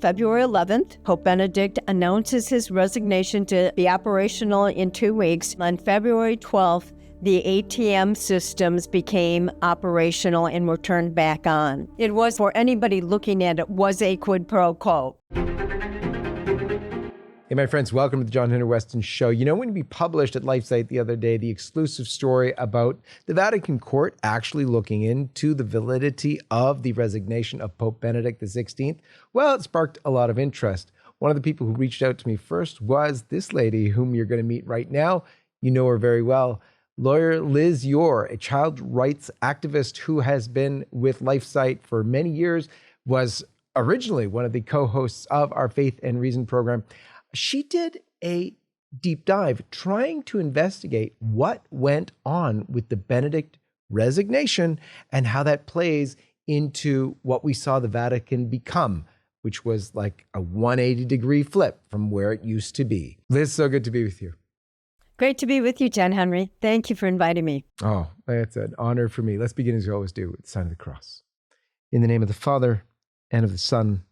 February 11th, Pope Benedict announces his resignation to be operational in 2 weeks. On February 12th, the ATM systems became operational and were turned back on. It was, for anybody looking at it, was a quid pro quo. Hey, my friends, welcome to the John-Henry Westen Show. You know, when we published at LifeSite the other day, the exclusive story about the Vatican court actually looking into the validity of the resignation of Pope Benedict XVI, well, it sparked a lot of interest. One of the people who reached out to me first was this lady, whom you're going to meet right now. You know her very well. Lawyer Liz Yore, a child rights activist who has been with LifeSite for many years, was originally one of the co-hosts of our Faith and Reason program. She did a deep dive trying to investigate what went on with the Benedict resignation and how that plays into what we saw the Vatican become, which was like a 180-degree flip from where it used to be. Liz, so good to be with you. Great to be with you, John-Henry. Thank you for inviting me. Oh, that's an honor for me. Let's begin as we always do with the sign of the cross. In the name of the Father, and of the Son,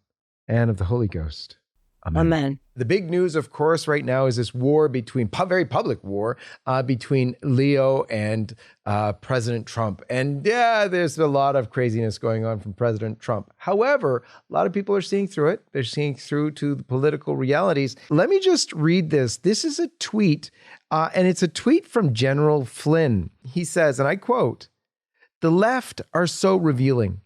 and of the Holy Ghost. Amen. Amen. The big news, of course, right now is this war between, very public war, between Leo and President Trump. And yeah, there's a lot of craziness going on from President Trump. However, a lot of people are seeing through it. They're seeing through to the political realities. Let me just read this. This is a tweet, and it's a tweet from General Flynn. He says, and I quote, "The left are so revealing.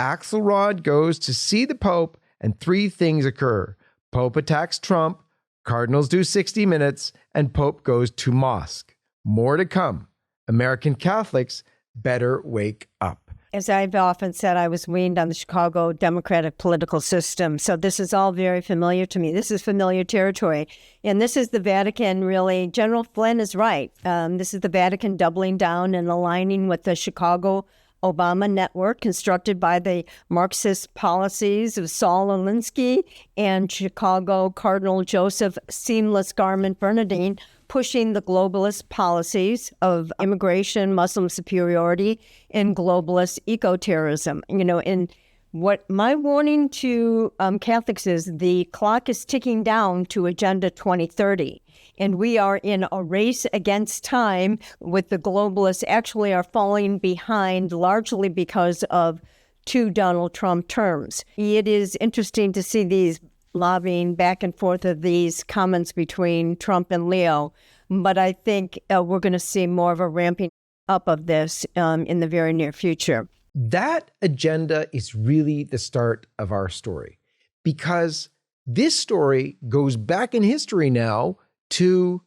Axelrod goes to see the Pope, and 3 things occur. Pope attacks Trump, Cardinals do 60 Minutes, and Pope goes to mosque. More to come. American Catholics better wake up." As I've often said, I was weaned on the Chicago Democratic political system, so this is all very familiar to me. This is familiar territory, and this is the Vatican, really. General Flynn is right. This is the Vatican doubling down and aligning with the Chicago Obama network constructed by the Marxist policies of Saul Alinsky and Chicago Cardinal Joseph Seamless Garment Bernardine, pushing the globalist policies of immigration, Muslim superiority, and globalist eco-terrorism. You know, and what my warning to Catholics is the clock is ticking down to Agenda 2030. And we are in a race against time with the globalists actually are falling behind largely because of 2 Donald Trump terms. It is interesting to see these lobbying back and forth of these comments between Trump and Leo. But I think we're going to see more of a ramping up of this in the very near future. That agenda is really the start of our story, because this story goes back in history now to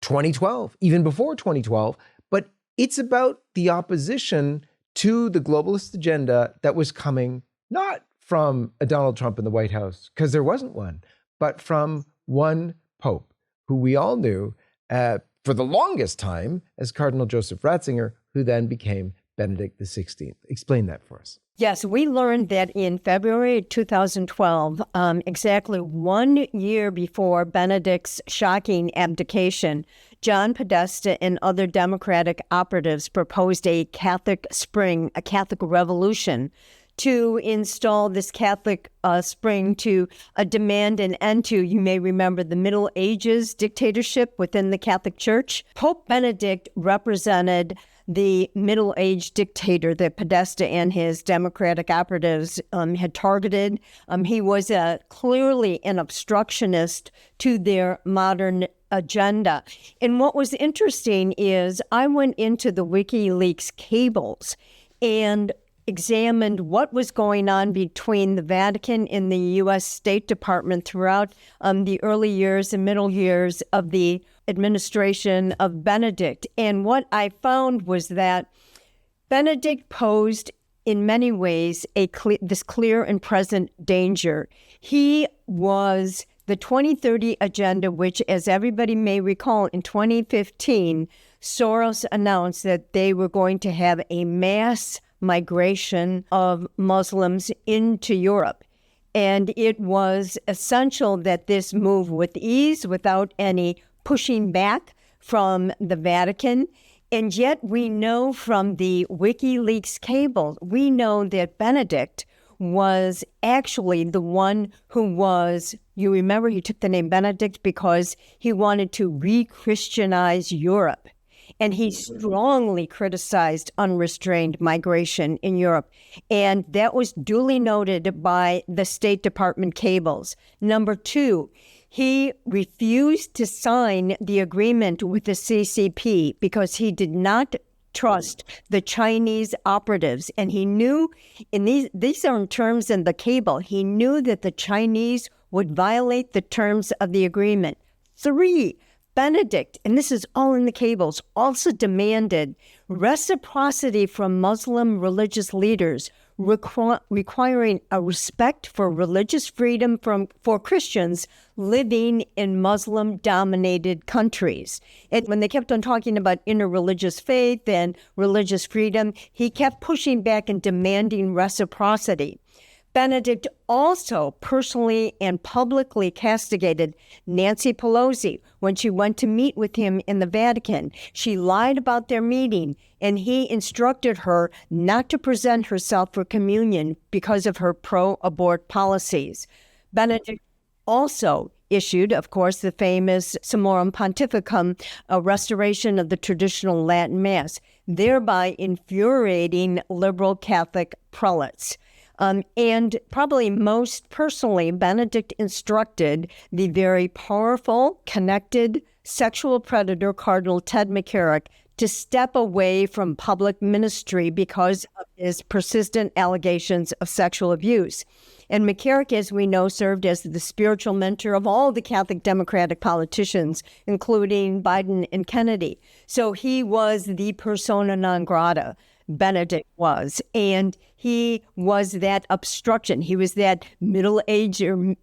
2012, even before 2012, but it's about the opposition to the globalist agenda that was coming not from a Donald Trump in the White House, because there wasn't one, but from one Pope who we all knew for the longest time as Cardinal Joseph Ratzinger, who then became Benedict XVI. Explain that for us. Yes, we learned that in February 2012, exactly 1 year before Benedict's shocking abdication, John Podesta and other Democratic operatives proposed a Catholic spring, a Catholic revolution, to install this Catholic spring to demand an end to, you may remember, the Middle Ages dictatorship within the Catholic Church. Pope Benedict represented the Middle Age dictator that Podesta and his Democratic operatives had targeted. He was clearly an obstructionist to their modern agenda. And what was interesting is I went into the WikiLeaks cables and examined what was going on between the Vatican and the U.S. State Department throughout the early years and middle years of the administration of Benedict. And what I found was that Benedict posed in many ways this clear and present danger. He was the 2030 agenda, which, as everybody may recall, in 2015, Soros announced that they were going to have a mass migration of Muslims into Europe. And it was essential that this move with ease, without any pushing back from the Vatican. And yet we know from the WikiLeaks cable, we know that Benedict was actually the one who was, you remember he took the name Benedict because he wanted to re-Christianize Europe. And he strongly criticized unrestrained migration in Europe. And that was duly noted by the State Department cables. Number two, he refused to sign the agreement with the CCP because he did not trust the Chinese operatives. And he knew, and these are in terms in the cable, he knew that the Chinese would violate the terms of the agreement. Three, Benedict, and this is all in the cables, also demanded reciprocity from Muslim religious leaders, requiring a respect for religious freedom for Christians living in Muslim-dominated countries. And when they kept on talking about interreligious faith and religious freedom, he kept pushing back and demanding reciprocity. Benedict also personally and publicly castigated Nancy Pelosi when she went to meet with him in the Vatican. She lied about their meeting, and he instructed her not to present herself for communion because of her pro-abort policies. Benedict also issued, of course, the famous Summorum Pontificum, a restoration of the traditional Latin Mass, thereby infuriating liberal Catholic prelates. And probably most personally, Benedict instructed the very powerful, connected sexual predator Cardinal Ted McCarrick to step away from public ministry because of his persistent allegations of sexual abuse. And McCarrick, as we know, served as the spiritual mentor of all the Catholic Democratic politicians, including Biden and Kennedy. So he was the persona non grata. Benedict was, and he was that obstruction. He was that middle-aged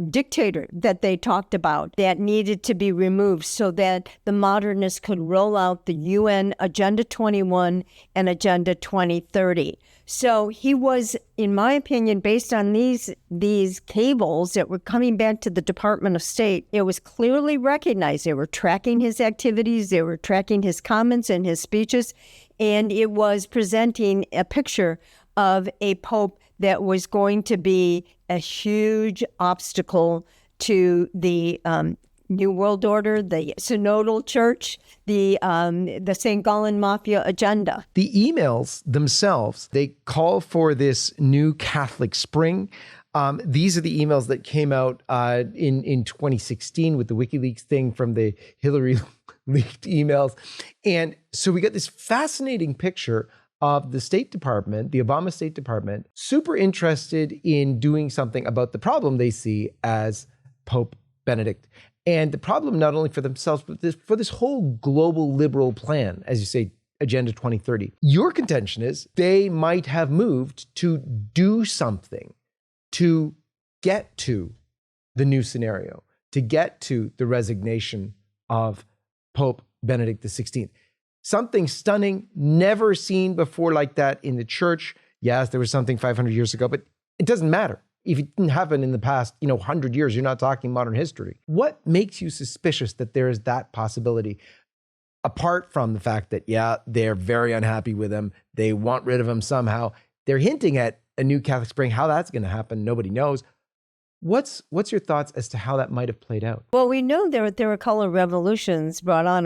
dictator that they talked about that needed to be removed so that the modernists could roll out the UN Agenda 21 and Agenda 2030. So he was, in my opinion, based on these cables that were coming back to the Department of State, it was clearly recognized. They were tracking his activities, they were tracking his comments and his speeches, and it was presenting a picture of a pope that was going to be a huge obstacle to the New World Order, the Synodal Church, the St. Gallen Mafia agenda. The emails themselves, they call for this new Catholic spring. These are the emails that came out in 2016 with the WikiLeaks thing from the Hillary leaked emails. And so we got this fascinating picture of the State Department, the Obama State Department, super interested in doing something about the problem they see as Pope Benedict. And the problem not only for themselves, but for this whole global liberal plan, as you say, Agenda 2030. Your contention is they might have moved to do something to get to the new scenario, to get to the resignation of Pope Benedict XVI. Something stunning, never seen before like that in the church. Yes, there was something 500 years ago, but it doesn't matter. If it didn't happen in the past, 100 years, you're not talking modern history. What makes you suspicious that there is that possibility? Apart from the fact that, yeah, they're very unhappy with him. They want rid of him somehow. They're hinting at a new Catholic spring. How that's going to happen, nobody knows. What's your thoughts as to how that might have played out? Well, we know there were color revolutions brought on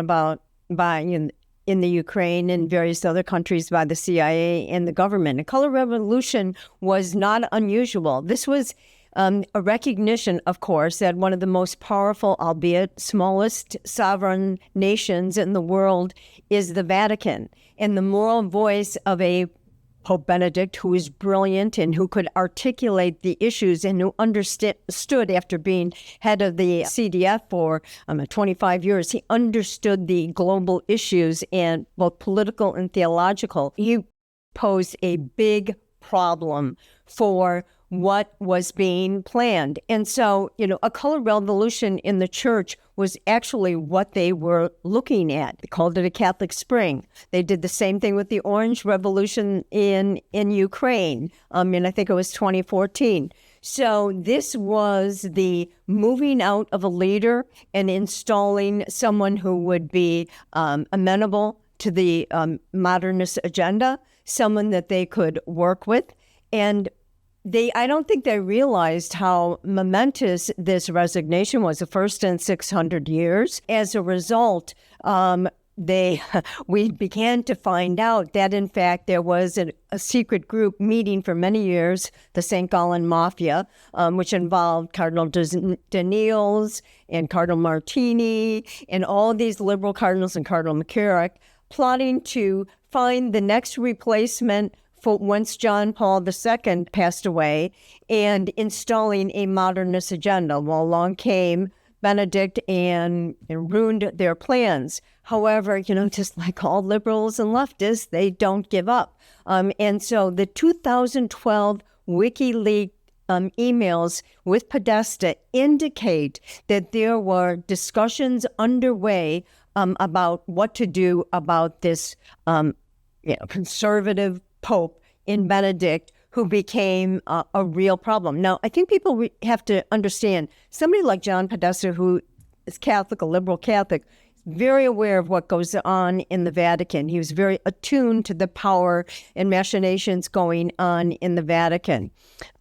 in the Ukraine and various other countries by the CIA and the government. A color revolution was not unusual. This was a recognition, of course, that one of the most powerful, albeit smallest, sovereign nations in the world is the Vatican. And the moral voice of a Pope Benedict, who is brilliant and who could articulate the issues and who understood after being head of the CDF for 25 years, he understood the global issues and both political and theological. He posed a big problem for what was being planned. And so, a color revolution in the church was actually what they were looking at. They called it a Catholic Spring. They did the same thing with the Orange Revolution in Ukraine. And I think it was 2014. So this was the moving out of a leader and installing someone who would be amenable to the modernist agenda, someone that they could work with. And I don't think they realized how momentous this resignation was, the first in 600 years. As a result, we began to find out that, in fact, there was a secret group meeting for many years, the St. Gallen Mafia, which involved Cardinal Daniels and Cardinal Martini and all these liberal cardinals and Cardinal McCarrick, plotting to find the next replacement for once John Paul II passed away and installing a modernist agenda. Well, along came Benedict and ruined their plans. However, just like all liberals and leftists, they don't give up. And so the 2012 WikiLeaks emails with Podesta indicate that there were discussions underway about what to do about this conservative Pope in Benedict, who became a real problem. Now, I think people have to understand, somebody like John Podesta, who is Catholic, a liberal Catholic, very aware of what goes on in the Vatican. He was very attuned to the power and machinations going on in the Vatican.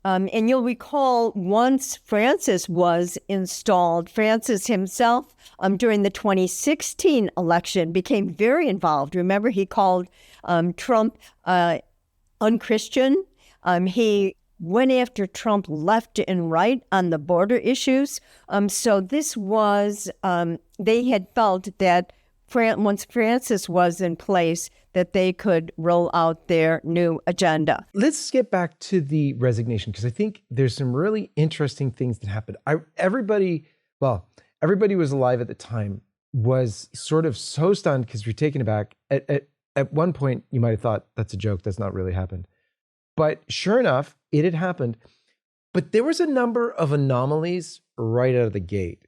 And you'll recall once Francis was installed, Francis himself, during the 2016 election, became very involved. Remember, he called Trump unchristian. He went after Trump left and right on the border issues. So this was, they had felt that once Francis was in place, that they could roll out their new agenda. Let's get back to the resignation, because I think there's some really interesting things that happened. Everybody was alive at the time, was sort of so stunned because you're taken aback. At one point, you might have thought, that's a joke, that's not really happened. But sure enough, it had happened. But there was a number of anomalies right out of the gate.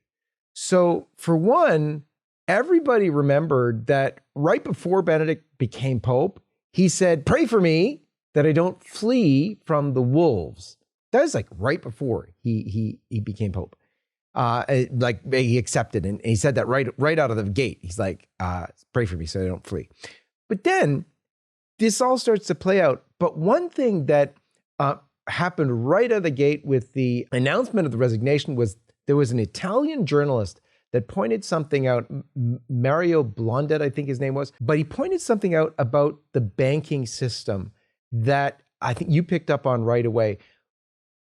So for one, everybody remembered that right before Benedict became Pope, he said, pray for me that I don't flee from the wolves. That was like right before he became Pope. Like he accepted, and he said that right out of the gate. He's like, pray for me so I don't flee. But then this all starts to play out. But one thing that happened right out of the gate with the announcement of the resignation was there was an Italian journalist that pointed something out, Mario Blondet, I think his name was, but he pointed something out about the banking system that I think you picked up on right away.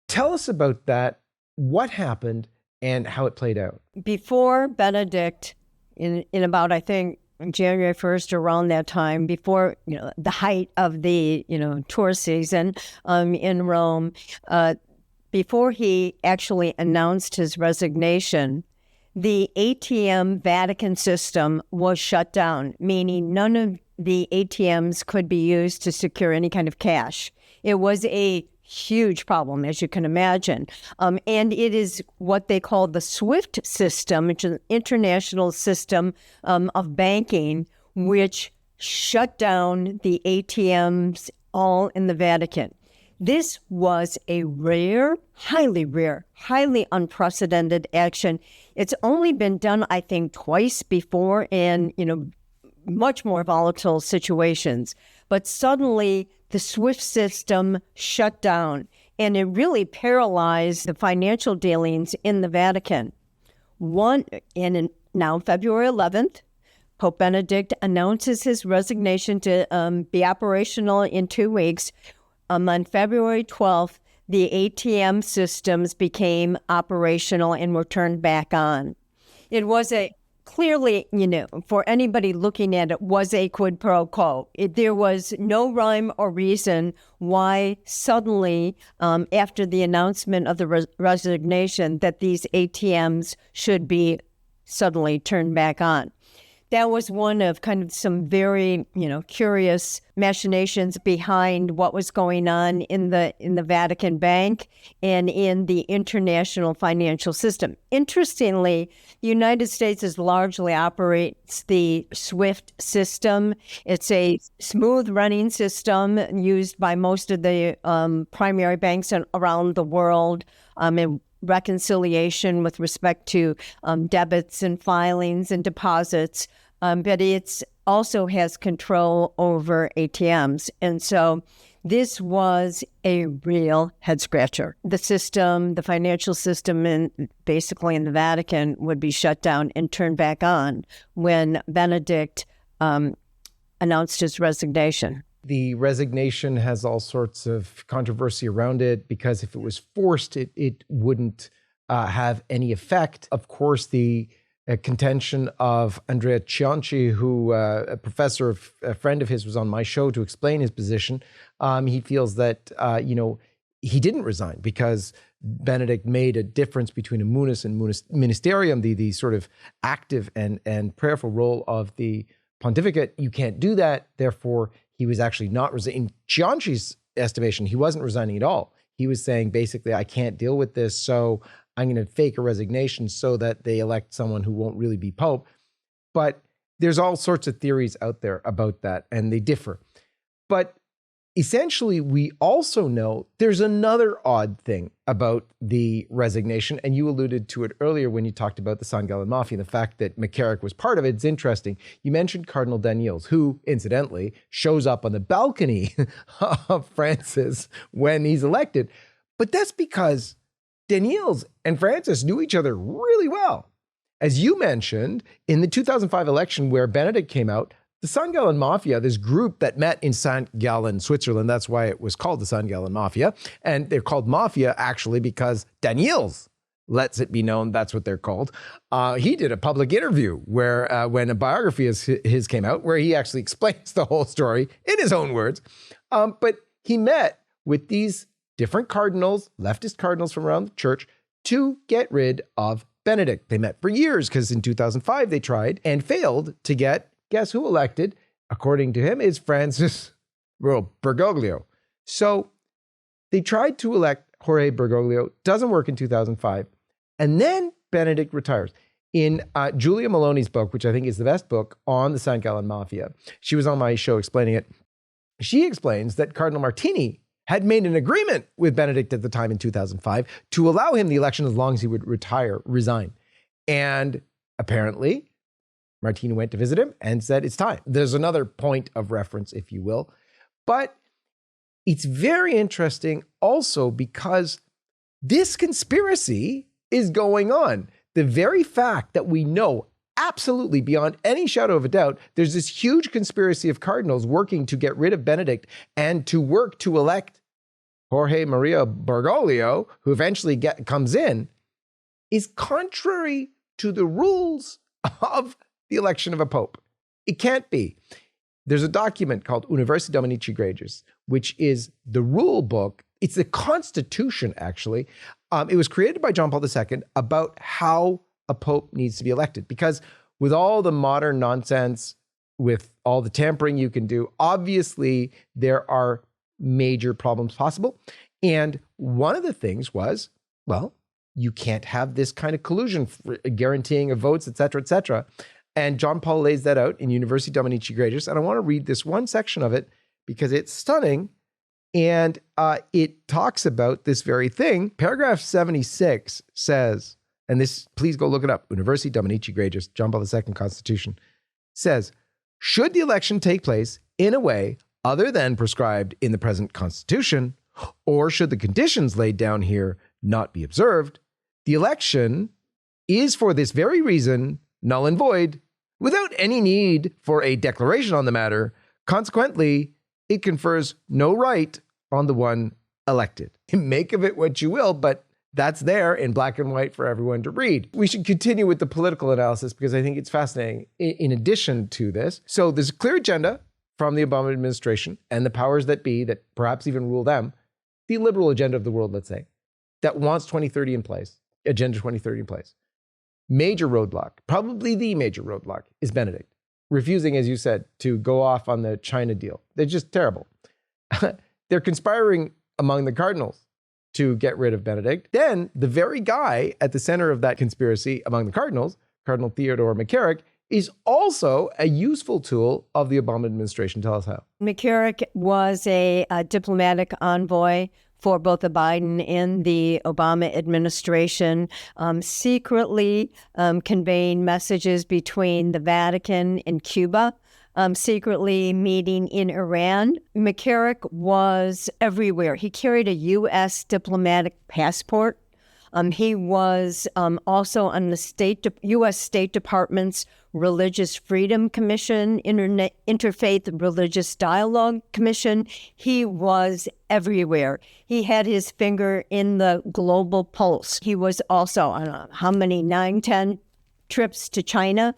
Tell us about that, what happened, and how it played out. Before Benedict, in about, I think, January 1st, around that time, before the height of the tour season in Rome, before he actually announced his resignation, the ATM Vatican system was shut down, meaning none of the ATMs could be used to secure any kind of cash. It was a huge problem, as you can imagine. And it is what they call the SWIFT system, which is an international system of banking, which shut down the ATMs all in the Vatican. This was a rare, highly unprecedented action. It's only been done, I think, twice before in, much more volatile situations. But suddenly the SWIFT system shut down, and it really paralyzed the financial dealings in the Vatican. Now, February 11th, Pope Benedict announces his resignation to be operational in 2 weeks. On February 12th, the ATM systems became operational and were turned back on. It was clearly, for anybody looking at it, was a quid pro quo. There was no rhyme or reason why suddenly, after the announcement of the resignation, that these ATMs should be suddenly turned back on. That was one of kind of some very, curious machinations behind what was going on in the Vatican Bank and in the international financial system. Interestingly, the United States largely operates the SWIFT system. It's a smooth running system used by most of the primary banks around the world, and reconciliation with respect to debits and filings and deposits, but it also has control over ATMs. And so This was a real head scratcher. The system, the financial system, basically in the Vatican would be shut down and turned back on when Benedict announced his resignation. The resignation has all sorts of controversy around it because if it was forced, it wouldn't have any effect. Of course, the contention of Andrea Cianci, who a professor, a friend of his, was on my show to explain his position. He feels that, he didn't resign because Benedict made a difference between a munus and ministerium, the sort of active and prayerful role of the pontificate. You can't do that. Therefore, he was actually not resigning. In Cianci's estimation, he wasn't resigning at all. He was saying, basically, I can't deal with this, so I'm going to fake a resignation so that they elect someone who won't really be Pope. But there's all sorts of theories out there about that, and they differ. But essentially, we also know there's another odd thing about the resignation, and you alluded to it earlier when you talked about the San Gallen Mafia, and the fact that McCarrick was part of it. It's interesting. You mentioned Cardinal Daniels, who, incidentally, shows up on the balcony of Francis when he's elected. But that's because Daniels and Francis knew each other really well. As you mentioned, in the 2005 election where Benedict came out, the San Gallen Mafia, this group that met in St. Gallen, Switzerland, that's why it was called the San Gallen Mafia. And they're called Mafia actually because Daniels lets it be known that's what they're called. He did a public interview where when a biography of his came out, where he actually explains the whole story in his own words. But he met with these different cardinals, leftist cardinals from around the church, to get rid of Benedict. They met for years because in 2005 they tried and failed to get, guess who elected, according to him, is Francis Bergoglio. So they tried to elect Jorge Bergoglio, doesn't work in 2005, and then Benedict retires. In Julia Maloney's book, which I think is the best book on the San Gallen Mafia, she was on my show explaining it. She explains that Cardinal Martini had made an agreement with Benedict at the time in 2005 to allow him the election as long as he would resign. And apparently, Martini went to visit him and said, it's time. There's another point of reference, if you will. But it's very interesting also because this conspiracy is going on. The very fact that we know absolutely beyond any shadow of a doubt, there's this huge conspiracy of cardinals working to get rid of Benedict and to work to elect Jorge Maria Bergoglio, who eventually comes in, is contrary to the rules of the election of a pope. It can't be. There's a document called Universi Dominici Gregis, which is the rule book. It's the constitution, actually. It was created by John Paul II about how a pope needs to be elected. Because with all the modern nonsense, with all the tampering you can do, obviously there are major problems possible. And one of the things was, well, you can't have this kind of collusion for guaranteeing of votes, et cetera, et cetera. And John Paul lays that out in Universi Dominici Gregis. And I want to read this one section of it because it's stunning. And it talks about this very thing. Paragraph 76 says, and this, please go look it up, Universi Dominici Gregis, John Paul II Constitution, says, should the election take place in a way other than prescribed in the present Constitution, or should the conditions laid down here not be observed, the election is for this very reason null and void, without any need for a declaration on the matter. Consequently, it confers no right on the one elected. Make of it what you will, but that's there in black and white for everyone to read. We should continue with the political analysis because I think it's fascinating in addition to this. So there's a clear agenda from the Obama administration and the powers that be that perhaps even rule them, the liberal agenda of the world, let's say, that wants 2030 in place, Agenda 2030 in place. Major roadblock, probably the major roadblock, is Benedict, refusing, as you said, to go off on the China deal. They're just terrible. They're conspiring among the cardinals to get rid of Benedict. Then the very guy at the center of that conspiracy among the cardinals, Cardinal Theodore McCarrick, is also a useful tool of the Obama administration. Tell us how. McCarrick was a diplomatic envoy for both the Biden and the Obama administration, secretly conveying messages between the Vatican and Cuba secretly meeting in Iran. McCarrick was everywhere. He carried a U.S. diplomatic passport. He was also on the U.S. State Department's Religious Freedom Commission, Interfaith Religious Dialogue Commission. He was everywhere. He had his finger in the global pulse. He was also on how many, 9, 10 trips to China,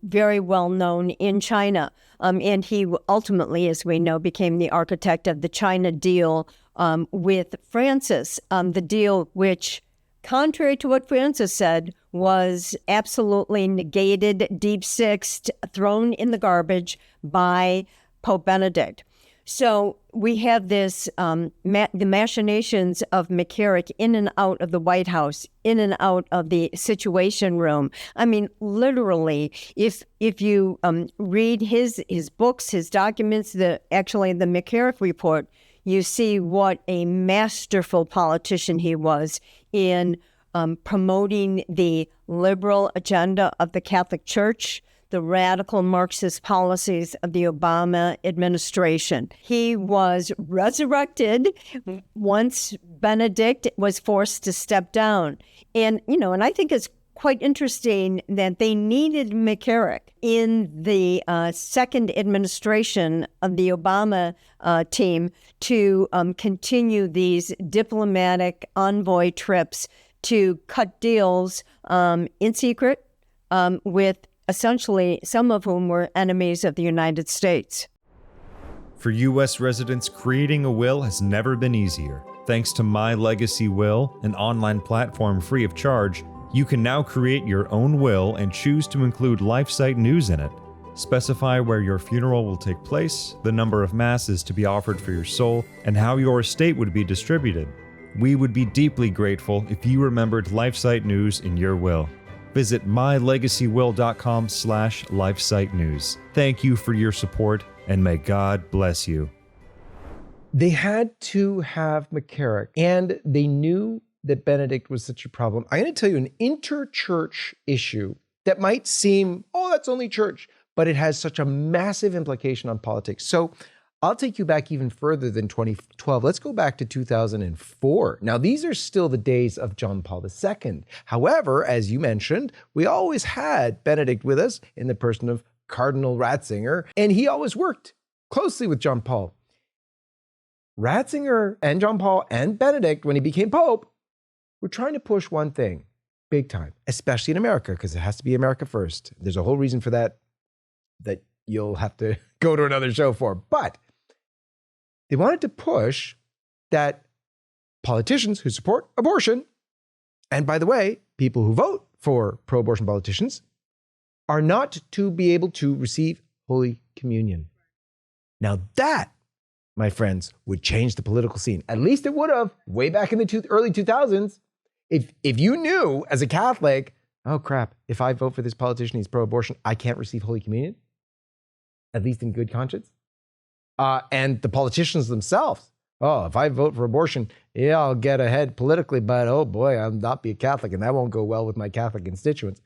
very well known in China. And he ultimately, as we know, became the architect of the China deal with Francis, the deal which, contrary to what Francis said, was absolutely negated, deep-sixed, thrown in the garbage by Pope Benedict. So we have this, the machinations of McCarrick in and out of the White House, in and out of the Situation Room. I mean, literally, if you read his books, his documents, the McCarrick report, you see what a masterful politician he was in promoting the liberal agenda of the Catholic Church, the radical Marxist policies of the Obama administration. He was resurrected once Benedict was forced to step down. And I think it's quite interesting that they needed McCarrick in the second administration of the Obama team to continue these diplomatic envoy trips to cut deals in secret with essentially some of whom were enemies of the United States. For U.S. residents, creating a will has never been easier. Thanks to My Legacy Will, an online platform free of charge, you can now create your own will and choose to include LifeSite news in it. Specify where your funeral will take place, the number of masses to be offered for your soul, and how your estate would be distributed. We would be deeply grateful if you remembered LifeSite news in your will. Visit mylegacywill.com/LifeSite news. Thank you for your support, and may God bless you. They had to have McCarrick, and they knew that Benedict was such a problem. I'm going to tell you an interchurch issue that might seem, oh, that's only church, but it has such a massive implication on politics. So I'll take you back even further than 2012. Let's go back to 2004. Now, these are still the days of John Paul II. However, as you mentioned, we always had Benedict with us in the person of Cardinal Ratzinger, and he always worked closely with John Paul. Ratzinger and John Paul and Benedict, when he became Pope, were trying to push one thing big time, especially in America, because it has to be America first. There's a whole reason for that you'll have to go to another show for. But they wanted to push that politicians who support abortion, and by the way, people who vote for pro-abortion politicians, are not to be able to receive Holy Communion. Now that, my friends, would change the political scene. At least it would have way back in the early 2000s. If you knew as a Catholic, oh crap, if I vote for this politician, he's pro-abortion, I can't receive Holy Communion, at least in good conscience. And the politicians themselves, oh, if I vote for abortion, yeah, I'll get ahead politically, but oh boy, I'll not be a Catholic, and that won't go well with my Catholic constituents.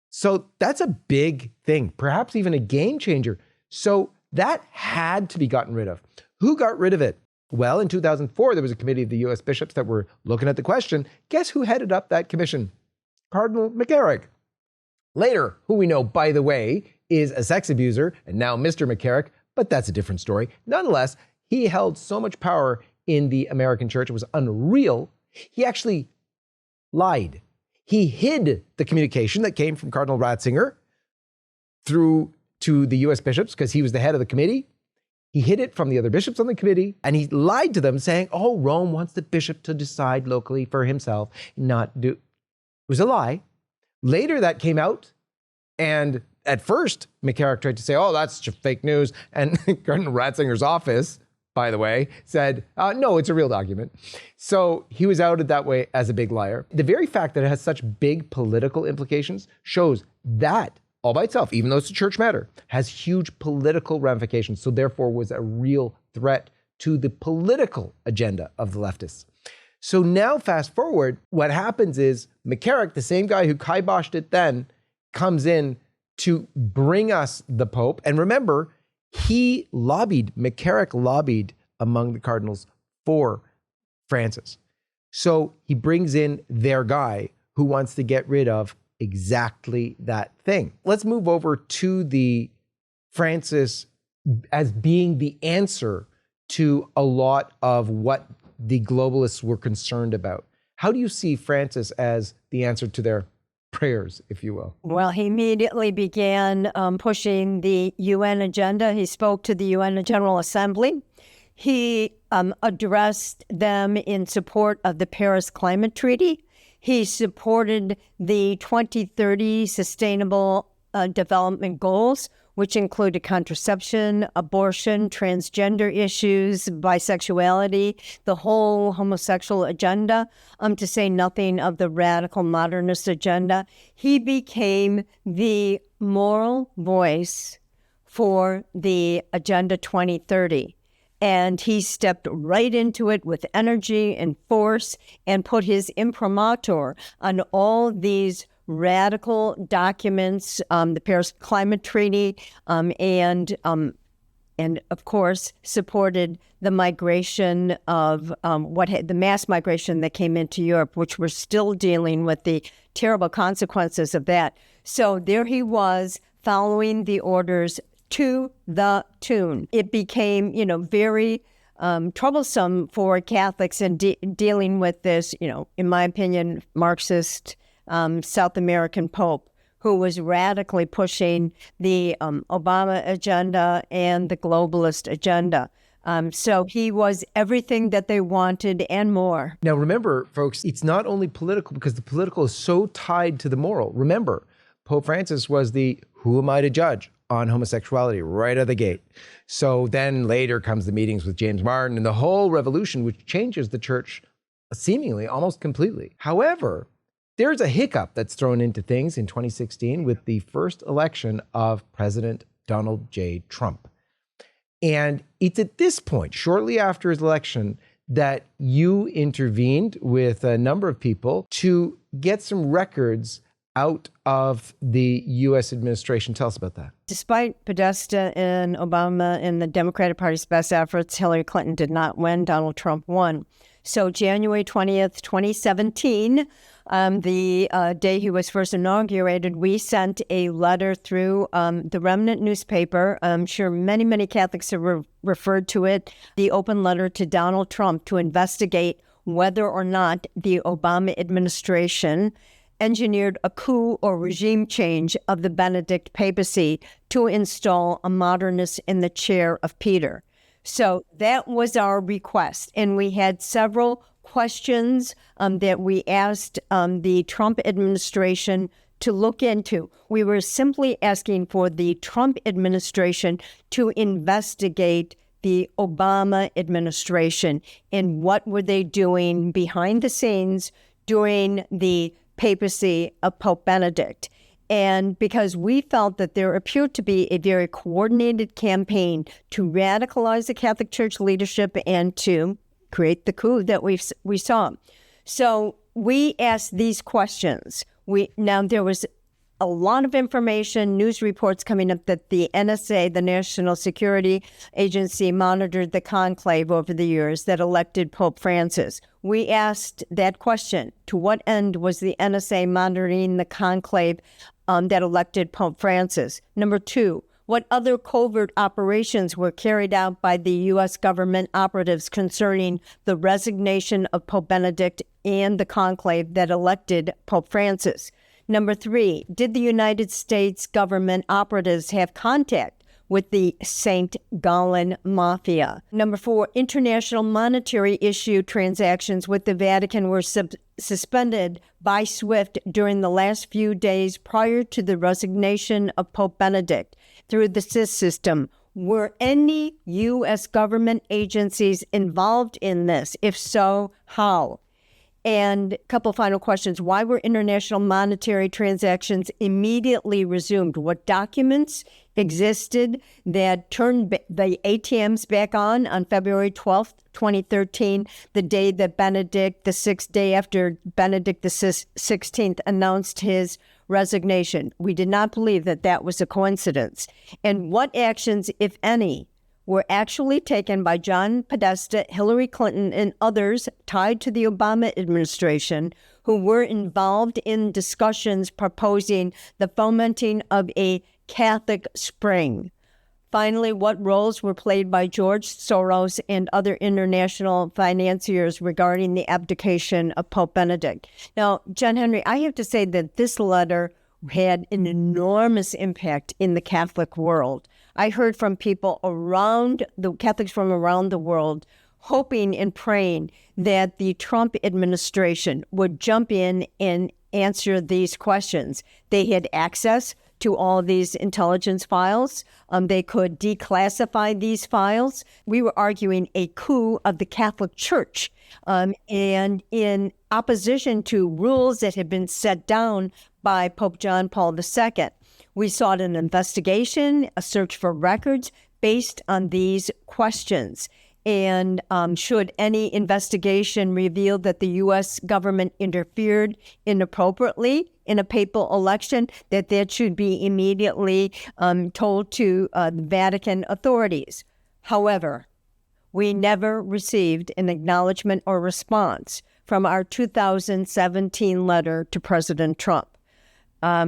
So that's a big thing, perhaps even a game changer. So that had to be gotten rid of. Who got rid of it? Well, in 2004, there was a committee of the U.S. bishops that were looking at the question. Guess who headed up that commission? Cardinal McCarrick. Later, who we know, by the way, is a sex abuser, and now Mr. McCarrick, but that's a different story. Nonetheless, he held so much power in the American church, it was unreal. He actually lied. He hid the communication that came from Cardinal Ratzinger through to the U.S. bishops, because he was the head of the committee. He hid it from the other bishops on the committee, and he lied to them saying, oh, Rome wants the bishop to decide locally for himself, not do. It was a lie. Later that came out, and at first, McCarrick tried to say, oh, that's just fake news. And Cardinal Ratzinger's office, by the way, said, no, it's a real document. So he was outed that way as a big liar. The very fact that it has such big political implications shows that all by itself, even though it's a church matter, has huge political ramifications. So therefore was a real threat to the political agenda of the leftists. So now fast forward, what happens is McCarrick, the same guy who kiboshed it then, comes in to bring us the Pope. And remember, McCarrick lobbied among the cardinals for Francis. So he brings in their guy who wants to get rid of exactly that thing. Let's move over to the Francis as being the answer to a lot of what the globalists were concerned about. How do you see Francis as the answer to their prayers, if you will? Well, he immediately began pushing the UN agenda. He spoke to the UN General Assembly. He addressed them in support of the Paris Climate Treaty. He supported the 2030 Sustainable Development Goals, which included contraception, abortion, transgender issues, bisexuality, the whole homosexual agenda, to say nothing of the radical modernist agenda. He became the moral voice for the Agenda 2030. And he stepped right into it with energy and force and put his imprimatur on all these radical documents, the Paris Climate Treaty, and of course supported the migration of the mass migration that came into Europe, which we're still dealing with the terrible consequences of that. So there he was, following the orders to the tune. It became, very troublesome for Catholics in dealing with this, in my opinion, Marxist South American Pope, who was radically pushing the Obama agenda and the globalist agenda. So he was everything that they wanted and more. Now, remember, folks, it's not only political, because the political is so tied to the moral. Remember, Pope Francis was the who am I to judge on homosexuality right out of the gate. So then later comes the meetings with James Martin and the whole revolution, which changes the church seemingly almost completely. However, there's a hiccup that's thrown into things in 2016 with the first election of President Donald J. Trump. And it's at this point, shortly after his election, that you intervened with a number of people to get some records out of the U.S. administration. Tell us about that. Despite Podesta and Obama and the Democratic Party's best efforts, Hillary Clinton did not win. Donald Trump won. So January 20th, 2017, the day he was first inaugurated, we sent a letter through the Remnant newspaper. I'm sure many, many Catholics have referred to it, the open letter to Donald Trump to investigate whether or not the Obama administration engineered a coup or regime change of the Benedict papacy to install a modernist in the chair of Peter. So that was our request. And we had several questions that we asked the Trump administration to look into. We were simply asking for the Trump administration to investigate the Obama administration and what were they doing behind the scenes during the papacy of Pope Benedict. And because we felt that there appeared to be a very coordinated campaign to radicalize the Catholic Church leadership and to create the coup that we saw. So we asked these questions. Now there was a lot of information, news reports coming up that the NSA, the National Security Agency, monitored the conclave over the years that elected Pope Francis. We asked that question: to what end was the NSA monitoring the conclave that elected Pope Francis? Number two, what other covert operations were carried out by the U.S. government operatives concerning the resignation of Pope Benedict and the conclave that elected Pope Francis? Number three, did the United States government operatives have contact with the St. Gallen Mafia? Number four, international monetary issue transactions with the Vatican were suspended by SWIFT during the last few days prior to the resignation of Pope Benedict through the SIS system. Were any U.S. government agencies involved in this? If so, how? And a couple final questions. Why were international monetary transactions immediately resumed? What documents existed that turned the ATMs back on February 12th, 2013, the day that the sixth day after Benedict XVI announced his resignation? We did not believe that that was a coincidence. And what actions, if any, were actually taken by John Podesta, Hillary Clinton, and others tied to the Obama administration who were involved in discussions proposing the fomenting of a Catholic Spring? Finally, what roles were played by George Soros and other international financiers regarding the abdication of Pope Benedict? Now, John-Henry, I have to say that this letter had an enormous impact in the Catholic world. I heard from people Catholics from around the world, hoping and praying that the Trump administration would jump in and answer these questions. They had access to all these intelligence files. They could declassify these files. We were arguing a coup of the Catholic Church, and in opposition to rules that had been set down by Pope John Paul II. We sought an investigation, a search for records based on these questions. And should any investigation reveal that the U.S. government interfered inappropriately in a papal election, that should be immediately told to the Vatican authorities. However, we never received an acknowledgement or response from our 2017 letter to President Trump.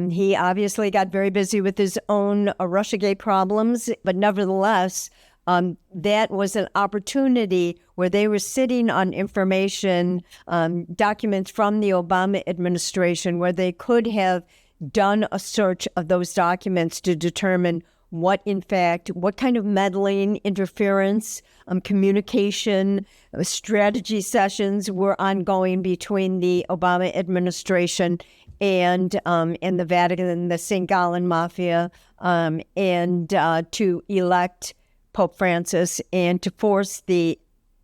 He obviously got very busy with his own Russiagate problems, but nevertheless, that was an opportunity where they were sitting on information, documents from the Obama administration, where they could have done a search of those documents to determine what kind of meddling, interference, communication, strategy sessions were ongoing between the Obama administration and the Vatican and the St. Gallen Mafia, and to elect Pope Francis and to force the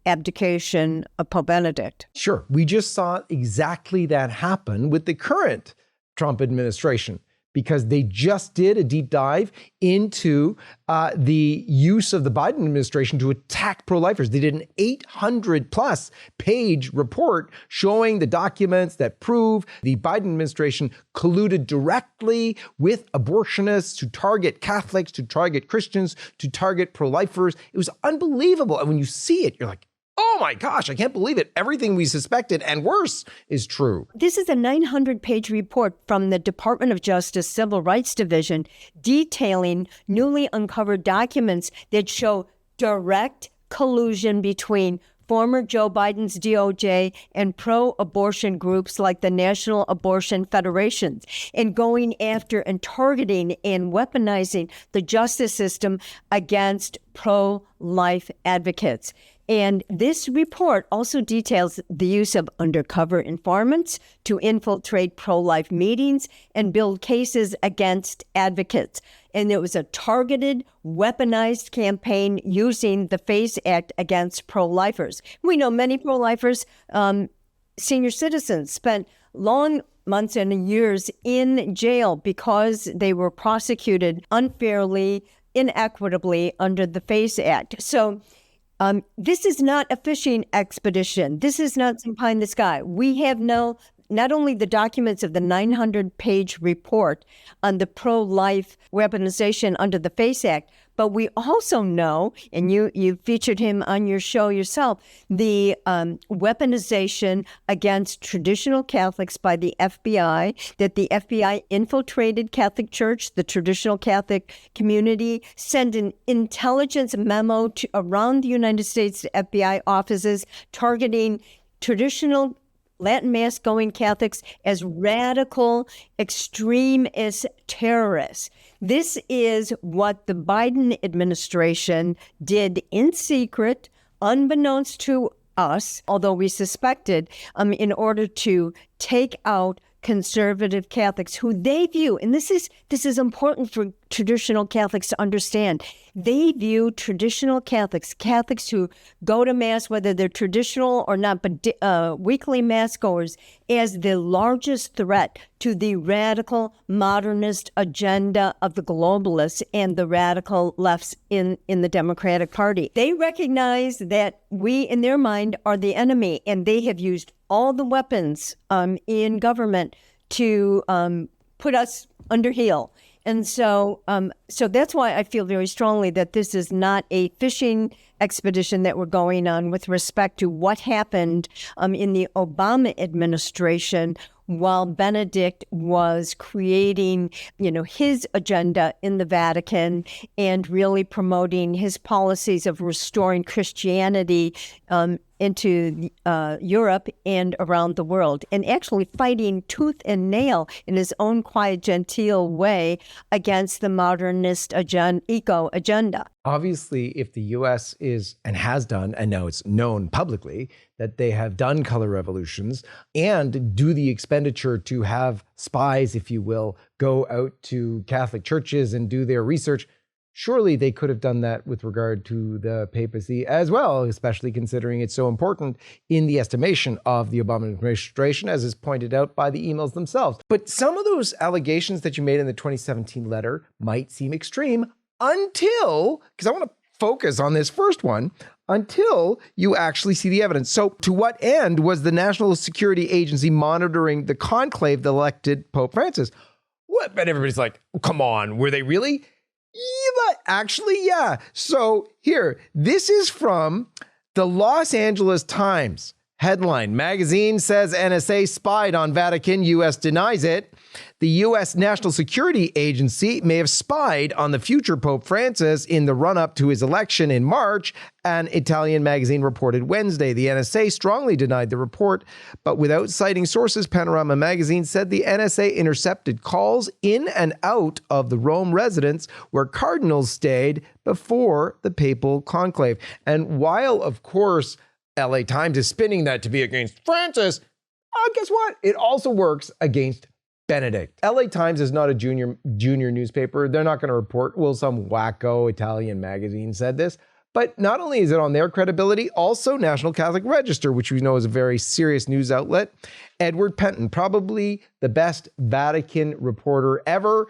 abdication of Pope Benedict. Sure. We just saw exactly that happen with the current Trump administration, because they just did a deep dive into the use of the Biden administration to attack pro-lifers. They did an 800-plus page report showing the documents that prove the Biden administration colluded directly with abortionists to target Catholics, to target Christians, to target pro-lifers. It was unbelievable. And when you see it, you're like, oh my gosh, I can't believe it. Everything we suspected and worse is true. This is a 900-page report from the Department of Justice Civil Rights Division detailing newly uncovered documents that show direct collusion between former Joe Biden's DOJ and pro-abortion groups like the National Abortion Federation, and going after and targeting and weaponizing the justice system against pro-life advocates. And this report also details the use of undercover informants to infiltrate pro-life meetings and build cases against advocates. And it was a targeted, weaponized campaign using the FACE Act against pro-lifers. We know many pro-lifers, senior citizens, spent long months and years in jail because they were prosecuted unfairly, inequitably under the FACE Act. So this is not a fishing expedition. This is not some pie in the sky. We have not only the documents of the 900-page report on the pro-life weaponization under the FACE Act, but we also know, and you featured him on your show yourself, the weaponization against traditional Catholics by the FBI, that the FBI infiltrated Catholic Church, the traditional Catholic community, sent an intelligence memo around the United States to FBI offices targeting traditional Latin Mass going Catholics as radical extremist terrorists. This is what the Biden administration did in secret, unbeknownst to us, although we suspected, in order to take out conservative Catholics who they view, and this is important traditional Catholics to understand. They view traditional Catholics, Catholics who go to Mass, whether they're traditional or not, but weekly Mass goers, as the largest threat to the radical modernist agenda of the globalists and the radical lefts in the Democratic Party. They recognize that we, in their mind, are the enemy, and they have used all the weapons in government to put us under heel. And so that's why I feel very strongly that this is not a fishing expedition that we're going on with respect to what happened in the Obama administration while Benedict was creating, his agenda in the Vatican and really promoting his policies of restoring Christianity into Europe and around the world, and actually fighting tooth and nail in his own quiet, genteel way against the modernist eco agenda. Obviously, if the U.S. is and has done, and now it's known publicly, that they have done color revolutions and do the expenditure to have spies, if you will, go out to Catholic churches and do their research, surely they could have done that with regard to the papacy as well, especially considering it's so important in the estimation of the Obama administration, as is pointed out by the emails themselves. But some of those allegations that you made in the 2017 letter might seem extreme until, because I want to focus on this first one, until you actually see the evidence. So to what end was the National Security Agency monitoring the conclave that elected Pope Francis? What? But everybody's like, come on, were they really? Yeah, actually, yeah. So here, this is from the Los Angeles Times. Headline, magazine says NSA spied on Vatican, U.S. denies it. The U.S. National Security Agency may have spied on the future Pope Francis in the run-up to his election in March, an Italian magazine reported Wednesday. The NSA strongly denied the report, but without citing sources, Panorama magazine said the NSA intercepted calls in and out of the Rome residence where cardinals stayed before the papal conclave. And while, of course, LA Times is spinning that to be against Francis, guess what? It also works against Benedict. LA Times is not a junior newspaper. They're not going to report, well, some wacko Italian magazine said this. But not only is it on their credibility, also National Catholic Register, which we know is a very serious news outlet. Edward Penton, probably the best Vatican reporter ever.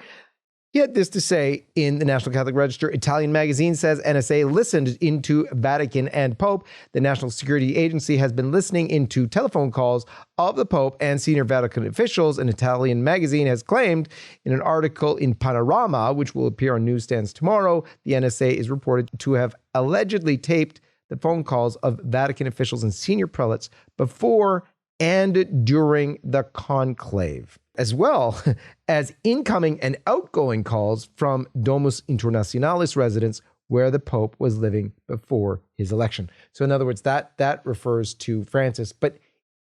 He had this to say in the National Catholic Register. Italian magazine says NSA listened into Vatican and Pope. The National Security Agency has been listening into telephone calls of the Pope and senior Vatican officials. An Italian magazine has claimed in an article in Panorama, which will appear on newsstands tomorrow, the NSA is reported to have allegedly taped the phone calls of Vatican officials and senior prelates before and during the conclave, as well as incoming and outgoing calls from Domus Internationalis residents where the Pope was living before his election. So in other words, that refers to Francis. But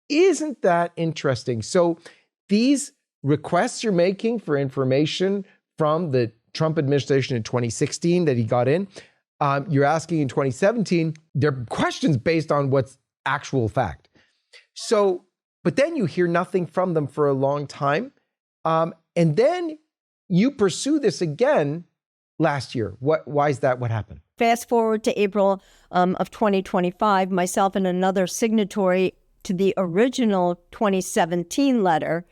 isn't that interesting? So these requests you're making for information from the Trump administration in 2016 that he got in, you're asking in 2017, they're questions based on what's actual fact. So, but then you hear nothing from them for a long time. And then you pursue this again last year. Why is that? What happened? Fast forward to April of 2025, myself and another signatory to the original 2017 letter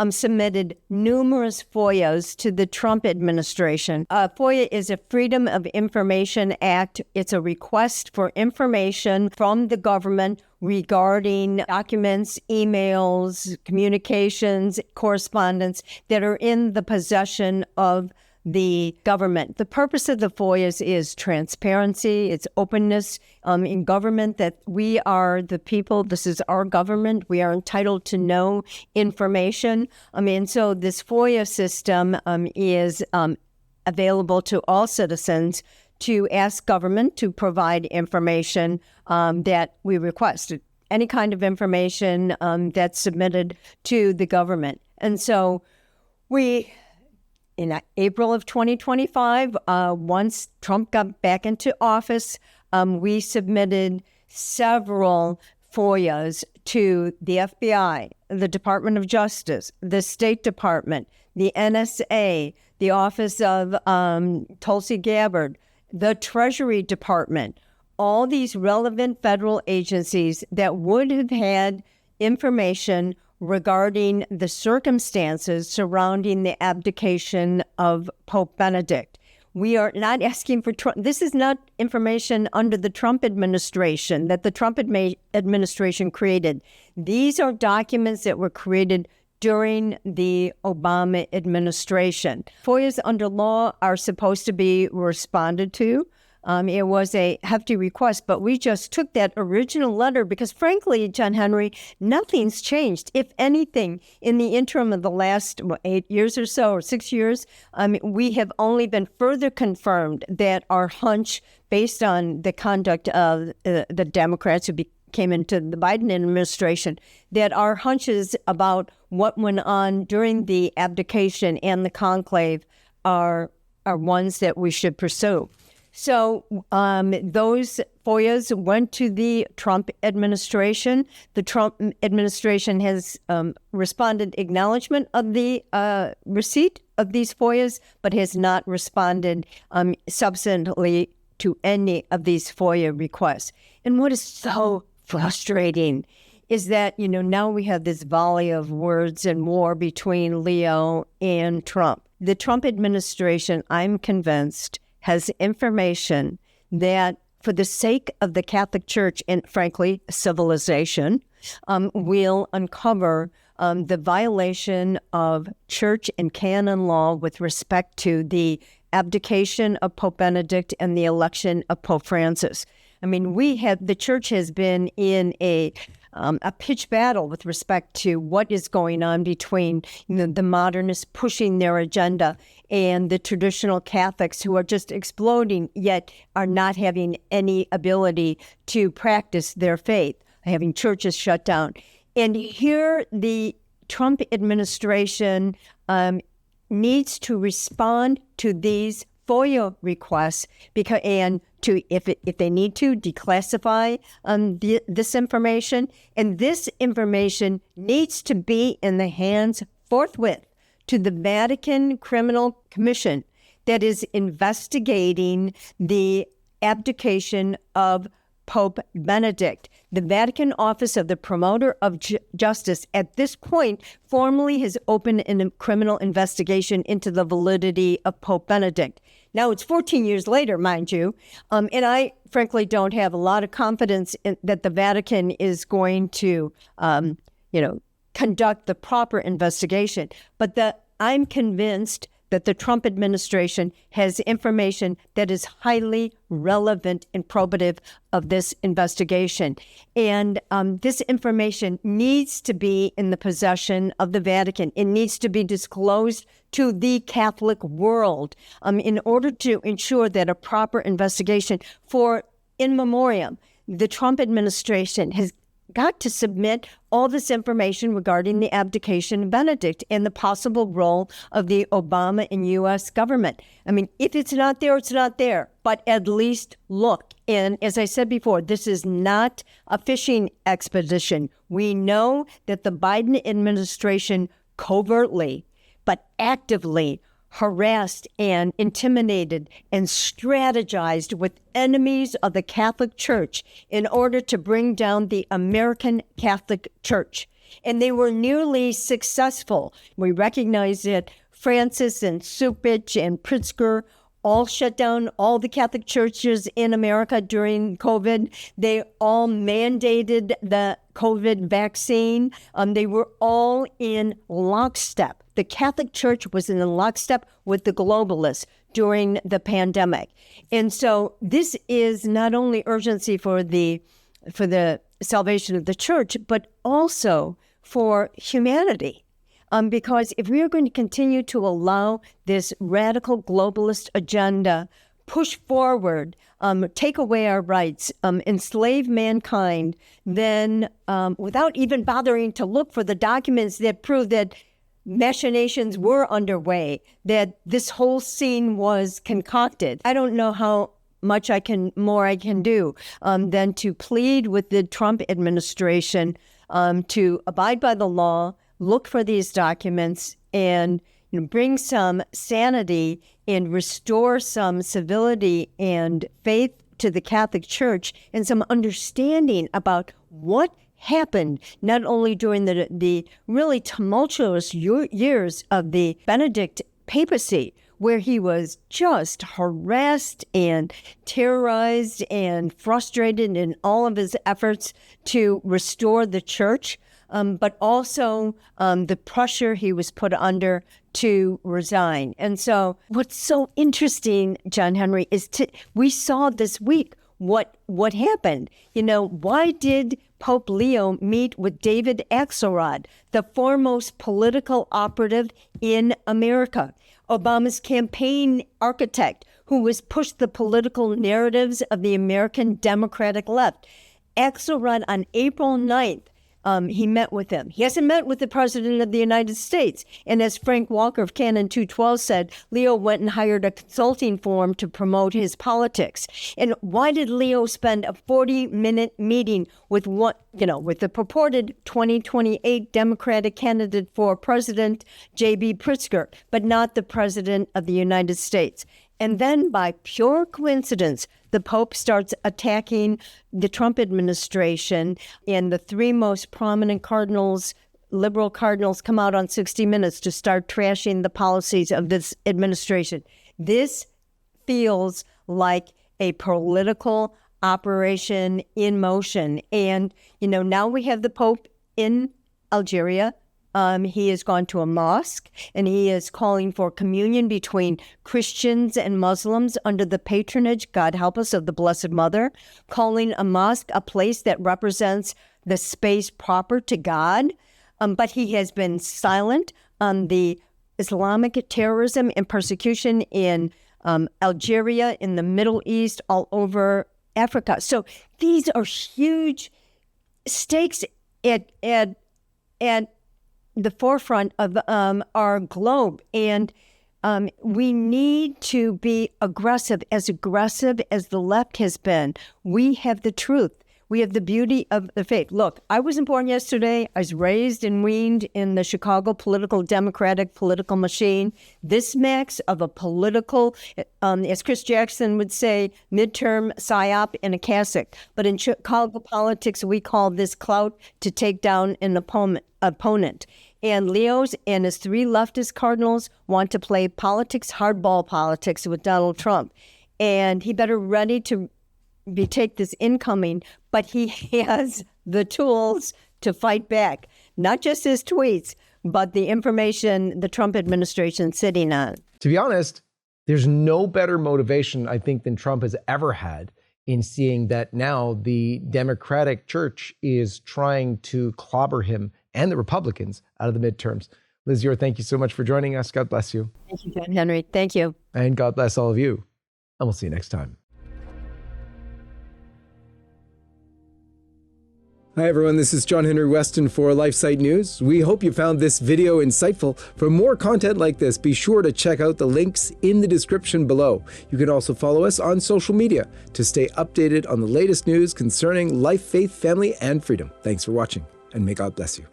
submitted numerous FOIAs to the Trump administration. FOIA is a Freedom of Information Act. It's a request for information from the government regarding documents, emails, communications, correspondence that are in the possession of the government. The purpose of the FOIAs is transparency, it's openness in government, that we are the people, this is our government, we are entitled to know information. So this FOIA system is available to all citizens to ask government to provide information that we request, any kind of information that's submitted to the government. And so in April of 2025, once Trump got back into office, we submitted several FOIAs to the FBI, the Department of Justice, the State Department, the NSA, the Office of Tulsi Gabbard, the Treasury Department, all these relevant federal agencies that would have had information regarding the circumstances surrounding the abdication of Pope Benedict. We are not asking for Trump. This is not information under the Trump administration that the Trump administration created. These are documents that were created during the Obama administration. FOIAs under law are supposed to be responded to. It was a hefty request, but we just took that original letter because, frankly, John-Henry, nothing's changed. If anything, in the interim of the last 8 years or so, or 6 years, we have only been further confirmed that our hunch, based on the conduct of the Democrats who came into the Biden administration, that our hunches about what went on during the abdication and the conclave are ones that we should pursue. So those FOIAs went to the Trump administration. The Trump administration has responded acknowledgement of the receipt of these FOIAs, but has not responded substantively to any of these FOIA requests. And what is so frustrating is that, now we have this volley of words and war between Leo and Trump. The Trump administration, I'm convinced, has information that, for the sake of the Catholic Church and, frankly, civilization, will uncover the violation of church and canon law with respect to the abdication of Pope Benedict and the election of Pope Francis. I mean, the church has been in a pitched battle with respect to what is going on between the modernists pushing their agenda and the traditional Catholics who are just exploding, yet are not having any ability to practice their faith, having churches shut down. And here the Trump administration needs to respond to these FOIA requests and to, if they need to, declassify this information. And this information needs to be in the hands forthwith to the Vatican Criminal Commission that is investigating the abdication of Pope Benedict. The Vatican Office of the Promoter of Justice at this point formally has opened a criminal investigation into the validity of Pope Benedict. Now, it's 14 years later, mind you, and I frankly don't have a lot of confidence that the Vatican is going to, conduct the proper investigation. But I'm convinced that the Trump administration has information that is highly relevant and probative of this investigation. And this information needs to be in the possession of the Vatican. It needs to be disclosed to the Catholic world in order to ensure that a proper investigation for in memoriam, the Trump administration has got to submit all this information regarding the abdication of Benedict and the possible role of the Obama and U.S. government. I mean, if it's not there, it's not there, but at least look. And as I said before, this is not a fishing expedition. We know that the Biden administration covertly, but actively harassed and intimidated and strategized with enemies of the Catholic Church in order to bring down the American Catholic Church. And they were nearly successful. We recognize that Francis and Supich and Pritzker all shut down all the Catholic churches in America during COVID. They all mandated the COVID vaccine. They were all in lockstep. The Catholic Church was in lockstep with the globalists during the pandemic. And so this is not only urgency for the salvation of the church, but also for humanity. Because if we are going to continue to allow this radical globalist agenda push forward, take away our rights, enslave mankind, then without even bothering to look for the documents that prove that machinations were underway, that this whole scene was concocted, I don't know how much more I can do than to plead with the Trump administration to abide by the law, look for these documents, and bring some sanity and restore some civility and faith to the Catholic Church and some understanding about what happened not only during the really tumultuous years of the Benedict papacy, where he was just harassed and terrorized and frustrated in all of his efforts to restore the church, but also the pressure he was put under to resign. And so what's so interesting, John Henry, is we saw this week what happened. Why did Pope Leo meet with David Axelrod, the foremost political operative in America, Obama's campaign architect, who was pushed the political narratives of the American Democratic left? Axelrod, on April 9th, he met with him. He hasn't met with the President of the United States. And as Frank Walker of Canon 212 said, Leo went and hired a consulting firm to promote his politics. And why did Leo spend a 40-minute meeting with with the purported 2028 Democratic candidate for president, J.B. Pritzker, but not the President of the United States? And then, by pure coincidence, the Pope starts attacking the Trump administration, and the three most prominent cardinals, liberal cardinals, come out on 60 Minutes to start trashing the policies of this administration. This feels like a political operation in motion. And, now we have the Pope in Algeria. He has gone to a mosque, and he is calling for communion between Christians and Muslims under the patronage, God help us, of the Blessed Mother, calling a mosque a place that represents the space proper to God. But he has been silent on the Islamic terrorism and persecution in Algeria, in the Middle East, all over Africa. So these are huge stakes at the forefront of our globe. And we need to be aggressive as the left has been. We have the truth. We have the beauty of the faith. Look, I wasn't born yesterday. I was raised and weaned in the Chicago democratic political machine. This smacks of a political, as Chris Jackson would say, midterm psyop in a cassock. But in Chicago politics, we call this clout to take down an opponent. And Leo's and his three leftist cardinals want to play politics, hardball politics with Donald Trump. And he better ready to take this incoming, but he has the tools to fight back. Not just his tweets, but the information the Trump administration is sitting on. To be honest, there's no better motivation, I think, than Trump has ever had in seeing that now the Democratic Church is trying to clobber him and the Republicans out of the midterms. Liz Yore, thank you so much for joining us. God bless you. Thank you, John Henry. Thank you. And God bless all of you. And we'll see you next time. Hi everyone, this is John-Henry Westen for LifeSite News. We hope you found this video insightful. For more content like this, be sure to check out the links in the description below. You can also follow us on social media to stay updated on the latest news concerning life, faith, family, and freedom. Thanks for watching, and may God bless you.